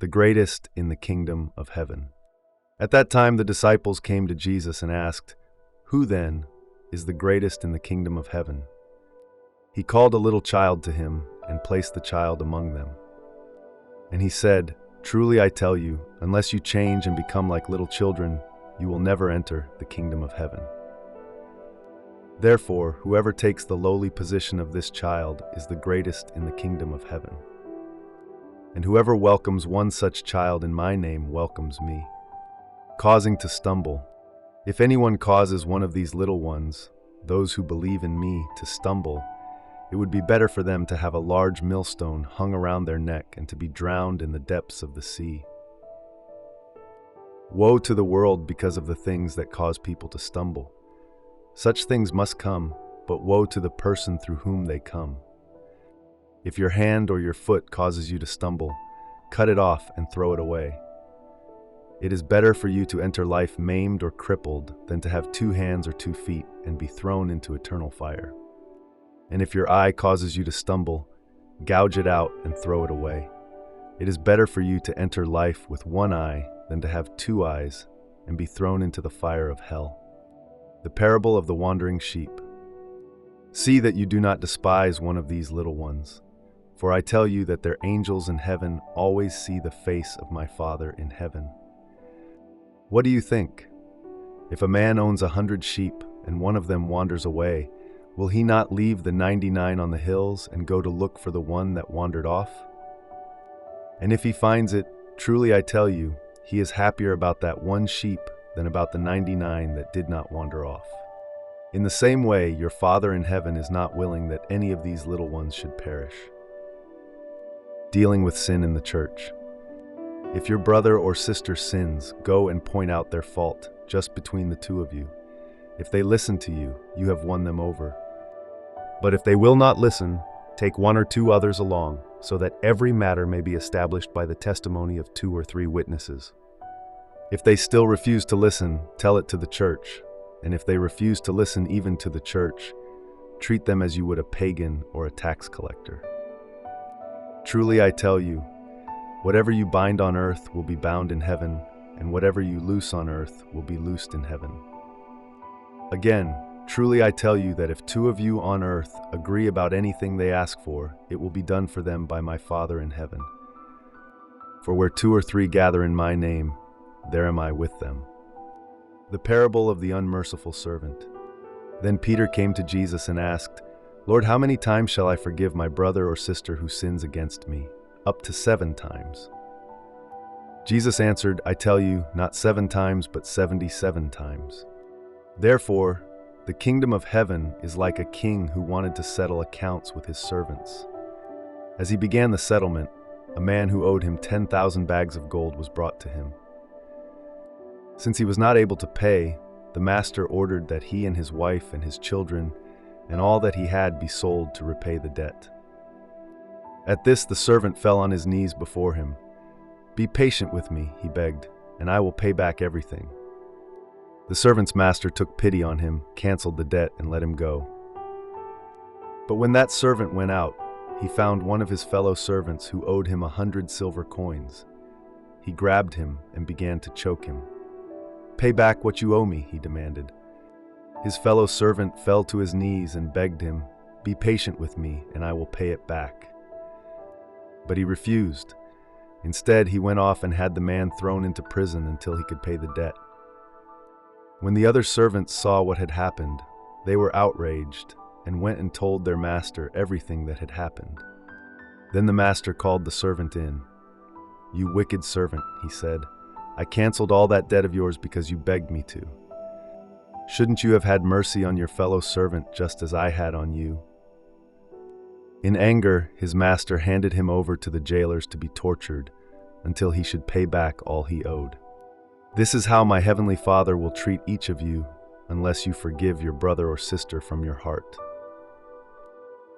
the greatest in the kingdom of heaven. At that time the disciples came to Jesus and asked, "Who then is the greatest in the kingdom of heaven?" He called a little child to him and placed the child among them. And he said, "Truly I tell you, unless you change and become like little children, you will never enter the kingdom of heaven. Therefore, whoever takes the lowly position of this child is the greatest in the kingdom of heaven. And whoever welcomes one such child in my name welcomes me." Causing to stumble. If anyone causes one of these little ones, those who believe in me, to stumble, it would be better for them to have a large millstone hung around their neck and to be drowned in the depths of the sea. Woe to the world because of the things that cause people to stumble. Such things must come, but woe to the person through whom they come. If your hand or your foot causes you to stumble, cut it off and throw it away. It is better for you to enter life maimed or crippled than to have 2 hands or 2 feet and be thrown into eternal fire. And if your eye causes you to stumble, gouge it out and throw it away. It is better for you to enter life with 1 eye than to have 2 eyes and be thrown into the fire of hell. The parable of the wandering sheep. See that you do not despise one of these little ones, for I tell you that their angels in heaven always see the face of my Father in heaven. What do you think? If a man owns 100 sheep and one of them wanders away, will he not leave the 99 on the hills and go to look for the one that wandered off? And if he finds it, truly I tell you, he is happier about that one sheep than about the 99 that did not wander off. In the same way, your Father in heaven is not willing that any of these little ones should perish. Dealing with sin in the church. If your brother or sister sins, go and point out their fault, just between the 2 of you. If they listen to you, you have won them over. But if they will not listen, take 1 or 2 others along, so that every matter may be established by the testimony of 2 or 3 witnesses. If they still refuse to listen, tell it to the church. And if they refuse to listen even to the church, treat them as you would a pagan or a tax collector. Truly I tell you, whatever you bind on earth will be bound in heaven, and whatever you loose on earth will be loosed in heaven. Again, truly I tell you that if 2 of you on earth agree about anything they ask for, it will be done for them by my Father in heaven. For where 2 or 3 gather in my name, there am I with them. The parable of the unmerciful servant. Then Peter came to Jesus and asked, "Lord, how many times shall I forgive my brother or sister who sins against me? Up to 7 times. Jesus answered, "I tell you, not 7 times, but 77 times. Therefore, the kingdom of heaven is like a king who wanted to settle accounts with his servants. As he began the settlement, a man who owed him 10,000 bags of gold was brought to him. Since he was not able to pay, the master ordered that he and his wife and his children and all that he had be sold to repay the debt. At this, the servant fell on his knees before him. 'Be patient with me,' he begged, 'and I will pay back everything.' The servant's master took pity on him, canceled the debt, and let him go. But when that servant went out, he found one of his fellow servants who owed him 100 silver coins. He grabbed him and began to choke him. 'Pay back what you owe me,' he demanded. His fellow servant fell to his knees and begged him, 'Be patient with me, and I will pay it back.' But he refused. Instead, he went off and had the man thrown into prison until he could pay the debt. When the other servants saw what had happened, they were outraged and went and told their master everything that had happened. Then the master called the servant in. 'You wicked servant,' he said, 'I canceled all that debt of yours because you begged me to. Shouldn't you have had mercy on your fellow servant just as I had on you?' In anger, his master handed him over to the jailers to be tortured until he should pay back all he owed. This is how my heavenly Father will treat each of you unless you forgive your brother or sister from your heart."